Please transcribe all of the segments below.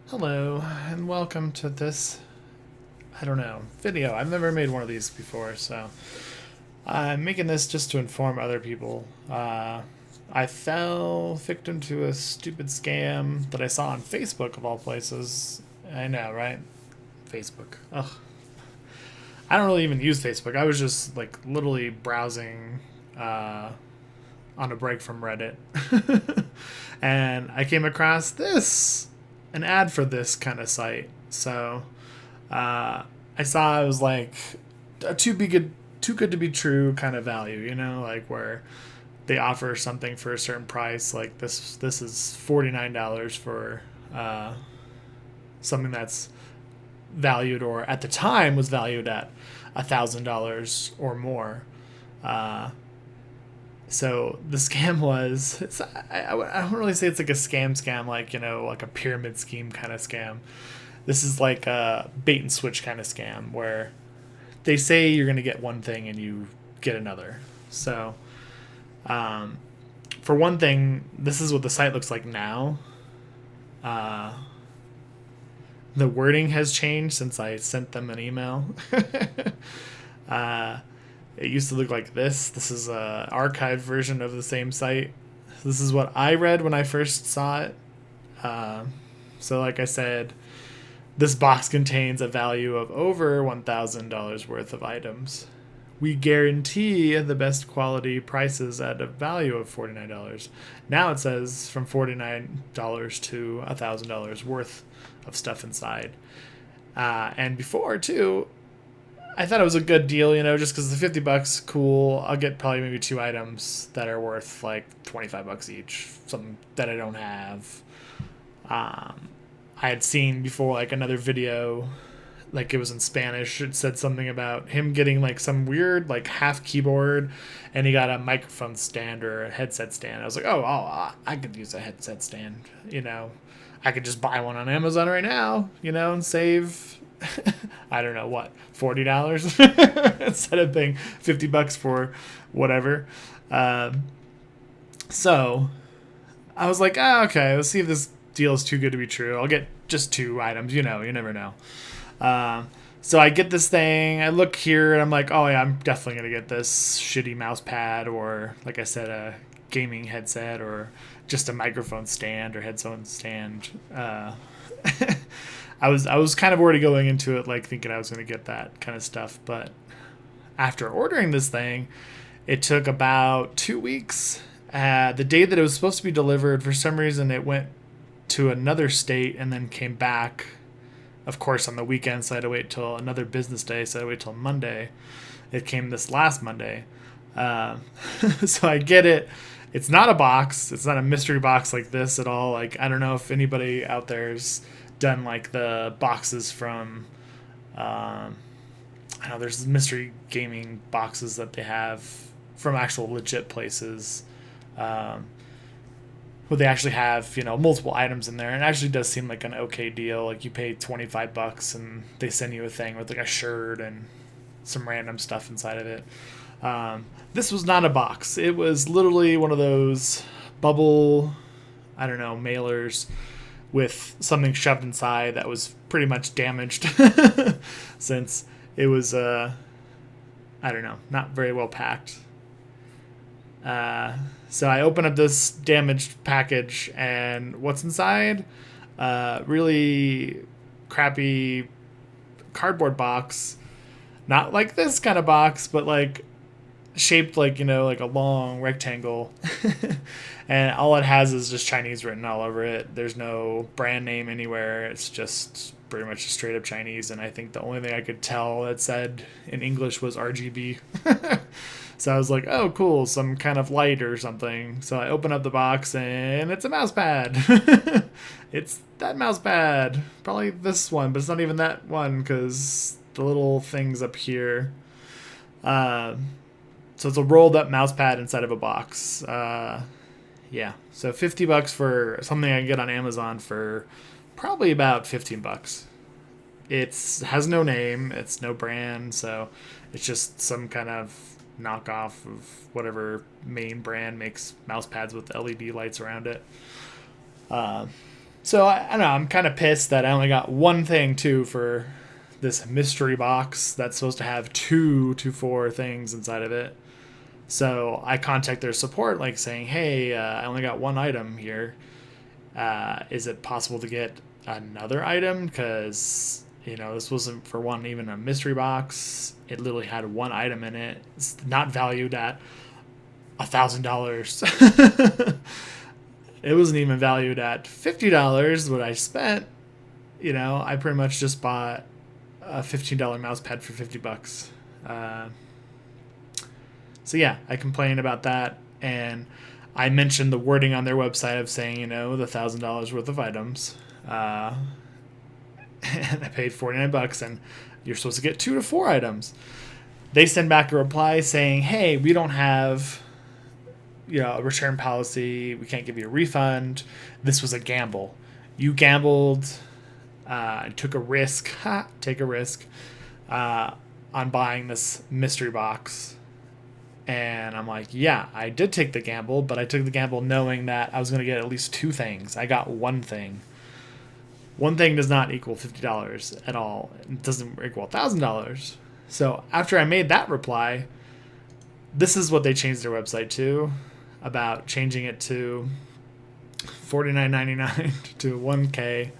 Hello, and welcome to this, I don't know, video. I've never made one of these before, so I'm making this just to inform other people. I fell victim to a stupid scam that I saw on Facebook, of all places. I know, right? Facebook. Ugh. I don't really even use Facebook. I was just, like, literally browsing on a break from Reddit. And I came across an ad for this kind of site. So I saw it was like a too good to be true kind of value, like where they offer something for a certain price. Like this is $49 for something that's valued, or at the time was valued at $1,000 or more. Uh, so the scam was, I don't really say it's like a scam, like, like a pyramid scheme kind of scam. This is like a bait and switch kind of scam where they say you're going to get one thing and you get another. So, for one thing, this is what the site looks like now. The wording has changed since I sent them an email. uh, it used to look like this. This is a archived version of the same site. This is what I read when I first saw it. So, like I said, this box contains a value of over $1,000 worth of items. We guarantee the best quality prices at a value of $49. Now it says from $49 to $1,000 worth of stuff inside. And before, too, I thought it was a good deal, just because the $50, cool. I'll get probably maybe two items that are worth like $25 each, something that I don't have. I had seen before, like, another video, like, it was in Spanish. It said something about him getting like some weird like half keyboard, and he got a microphone stand or a headset stand. I was like, I could use a headset stand. I could just buy one on Amazon right now, and save I don't know what, $40 instead of paying $50 for whatever. So I was like, okay, let's see if this deal is too good to be true. I'll get just two items. You never know. So I get this thing. I look here and I'm like, oh yeah, I'm definitely gonna get this shitty mouse pad, or like I said, a gaming headset, or just a microphone stand or headphone stand. I was kind of already going into it like thinking I was gonna get that kind of stuff, but after ordering this thing, it took about 2 weeks. The day that it was supposed to be delivered, for some reason, it went to another state and then came back. Of course, on the weekend, so I had to wait till another business day, so I had to wait till Monday. It came this last Monday. So I get it. It's not a box. It's not a mystery box like this at all. Like, I don't know if anybody out there's done like the boxes from, I don't know, there's mystery gaming boxes that they have from actual legit places. Where they actually have, multiple items in there, and it actually does seem like an okay deal. Like, you pay $25 and they send you a thing with like a shirt and some random stuff inside of it. This was not a box. It was literally one of those bubble, I don't know, mailers with something shoved inside that was pretty much damaged since it was, I don't know, not very well packed. So I open up this damaged package, and what's inside? Really crappy cardboard box. Not like this kind of box, but like shaped like, like a long rectangle. And all it has is just Chinese written all over it. There's no brand name anywhere. It's just pretty much straight up Chinese. And I think the only thing I could tell it said in English was RGB. So I was like, oh, cool, some kind of light or something. So I open up the box, and it's a mouse pad. It's that mouse pad. Probably this one, but it's not even that one because the little thing's up here. So it's a rolled up mouse pad inside of a box. Yeah, so $50 for something I can get on Amazon for probably about $15. It has no name, it's no brand, so it's just some kind of knockoff of whatever main brand makes mouse pads with LED lights around it. So So I don't know. I'm kind of pissed that I only got one thing too for this mystery box that's supposed to have 2 to 4 things inside of it. So I contact their support, like saying, "Hey, I only got one item here. Is it possible to get another item? Because this wasn't for one even a mystery box. It literally had one item in it. It's not valued at $1,000. It wasn't even valued at $50. What I spent, I pretty much just bought a $15 mouse pad for $50. So yeah, I complained about that, and I mentioned the wording on their website of saying, the $1,000 worth of items, and I paid $49, and you're supposed to get 2 to 4 items. They send back a reply saying, "Hey, we don't have, a return policy. We can't give you a refund. This was a gamble. You gambled, took a risk. Take a risk on buying this mystery box." And I'm like, yeah, I did take the gamble, but I took the gamble knowing that I was going to get at least 2 things. I got one thing. One thing does not equal $50 at all. It doesn't equal $1,000. So after I made that reply, this is what they changed their website to, about changing it to $49.99 to $1K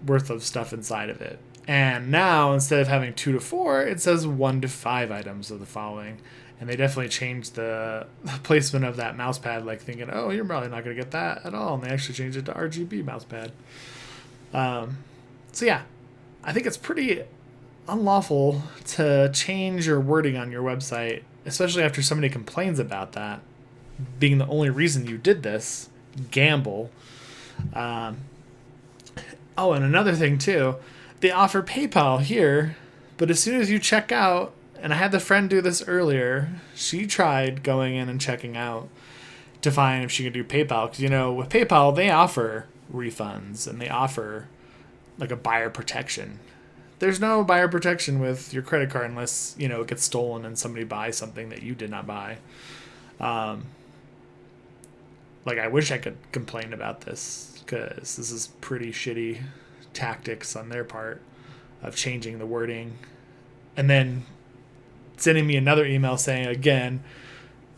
worth of stuff inside of it. And now, instead of having 2 to 4, it says 1 to 5 items of the following. And they definitely changed the placement of that mouse pad, like thinking, oh, you're probably not going to get that at all. And they actually changed it to RGB mouse pad. So yeah, I think it's pretty unlawful to change your wording on your website, especially after somebody complains about that being the only reason you did this. Gamble. Oh, and another thing too, they offer PayPal here, but as soon as you check out, and I had the friend do this earlier, she tried going in and checking out to find if she could do PayPal. Because, with PayPal, they offer refunds and they offer like a buyer protection. There's no buyer protection with your credit card unless, it gets stolen and somebody buys something that you did not buy. I wish I could complain about this, because this is pretty shitty tactics on their part of changing the wording and then sending me another email saying, again,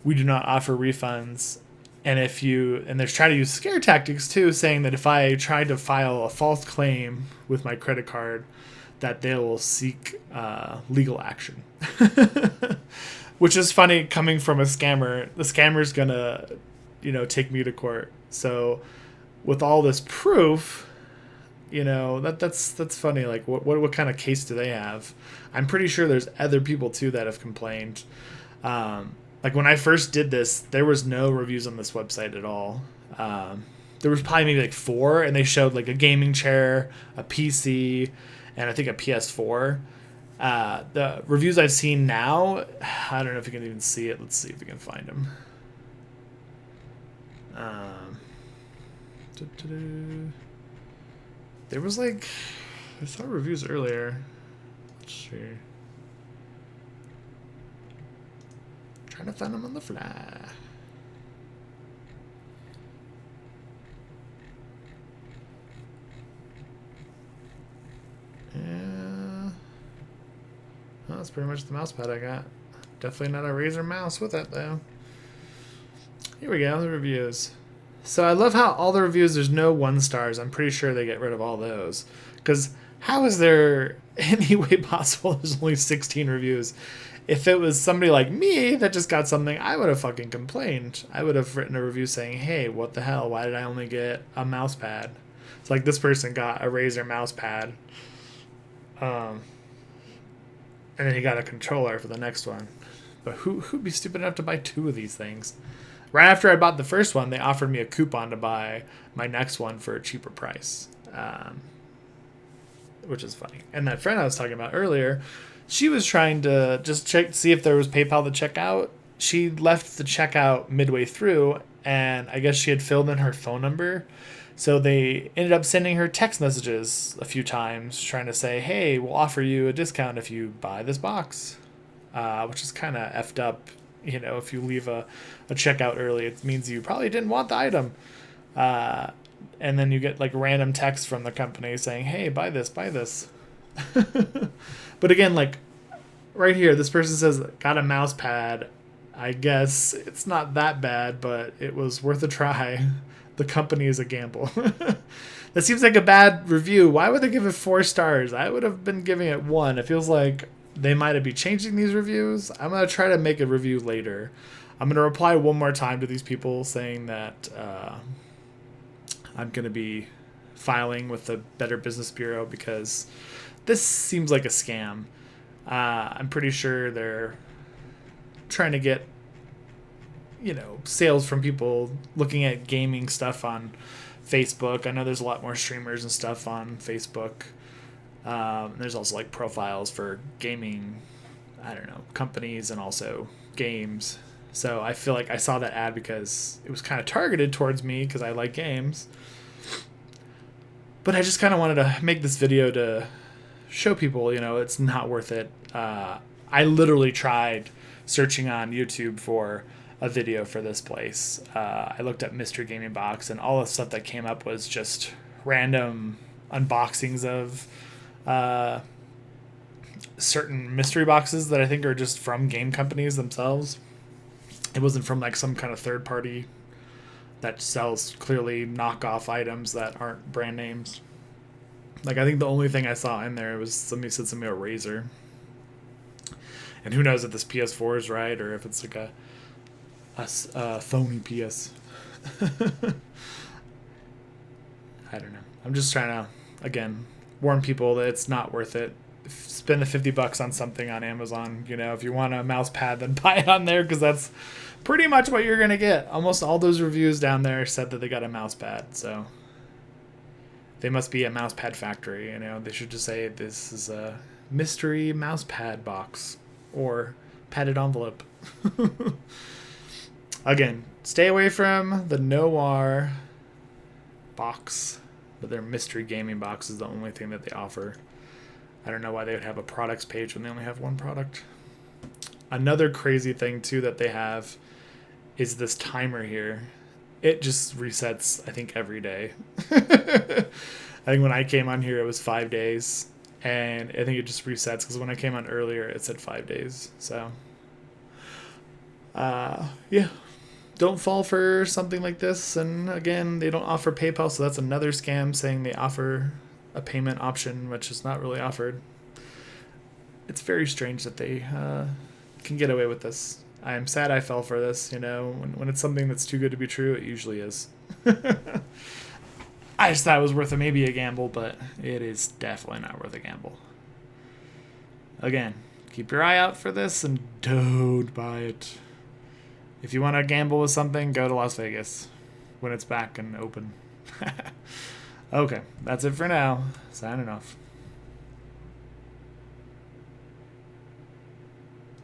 we do not offer refunds. And they're trying to use scare tactics too, saying that if I try to file a false claim with my credit card, that they will seek legal action. Which is funny coming from a scammer. The scammer's gonna, take me to court. So with all this proof, that's funny. Like, what kind of case do they have? I'm pretty sure there's other people too that have complained. Like when I first did this, there was no reviews on this website at all. There was probably maybe like 4, and they showed like a gaming chair, a PC, and I think a PS4. The reviews I've seen now, I don't know if you can even see it. Let's see if we can find them. There was I saw reviews earlier. Let's see. Trying to find them on the fly. Yeah. Well, that's pretty much the mouse pad I got. Definitely not a Razer mouse with it, though. Here we go, the reviews. So I love how all the reviews, there's no 1 stars. I'm pretty sure they get rid of all those. Because how is there any way possible there's only 16 reviews? If it was somebody like me that just got something, I would have fucking complained. I would have written a review saying, hey, what the hell? Why did I only get a mouse pad? It's like this person got a Razer mouse pad. And then he got a controller for the next one. But who'd be stupid enough to buy 2 of these things? Right after I bought the first one, they offered me a coupon to buy my next one for a cheaper price, which is funny. And that friend I was talking about earlier, she was trying to just see if there was PayPal to check out. She left the checkout midway through, and I guess she had filled in her phone number. So they ended up sending her text messages a few times trying to say, hey, we'll offer you a discount if you buy this box, which is kind of effed up. If you leave a checkout early, it means you probably didn't want the item. And then you get like random text from the company saying, hey, buy this, buy this. But again, like right here, this person says, got a mouse pad. I guess it's not that bad, but it was worth a try. The company is a gamble. That seems like a bad review. Why would they give it 4 stars? I would have been giving it 1. It feels like they might be changing these reviews. I'm going to try to make a review later. I'm going to reply one more time to these people saying that I'm going to be filing with the Better Business Bureau because this seems like a scam. I'm pretty sure they're trying to get, sales from people looking at gaming stuff on Facebook. I know there's a lot more streamers and stuff on Facebook. There's also like profiles for gaming, companies and also games. So I feel like I saw that ad because it was kind of targeted towards me because I like games. But I just kind of wanted to make this video to show people, it's not worth it. I literally tried searching on YouTube for a video for this place. I looked up Mystery Gaming Box, and all the stuff that came up was just random unboxings of certain mystery boxes that I think are just from game companies themselves. It wasn't from like some kind of third party that sells clearly knockoff items that aren't brand names. Like I think the only thing I saw in there was somebody said something about Razer. And who knows if this PS4 is right or if it's like a phony PS. I don't know. I'm just trying to, again, warn people that it's not worth it. Spend the $50 on something on Amazon. If you want a mouse pad, then buy it on there because that's pretty much what you're going to get. Almost all those reviews down there said that they got a mouse pad. So they must be a mouse pad factory. They should just say this is a mystery mouse pad box or padded envelope. Again, stay away from the Noir box, but their mystery gaming box is the only thing that they offer. I don't know why they would have a products page when they only have one product. Another crazy thing too that they have is this timer here. It just resets, I think, every day. I think when I came on here, it was 5 days. And I think it just resets because when I came on earlier, it said 5 days. So, yeah. Don't fall for something like this. And again, they don't offer PayPal, so that's another scam saying they offer a payment option, which is not really offered. It's very strange that they can get away with this. I am sad I fell for this. When it's something that's too good to be true, it usually is. I just thought it was worth maybe a gamble, but it is definitely not worth a gamble. Again, keep your eye out for this and don't buy it. If you want to gamble with something, go to Las Vegas when it's back and open. Okay, that's it for now. Signing off.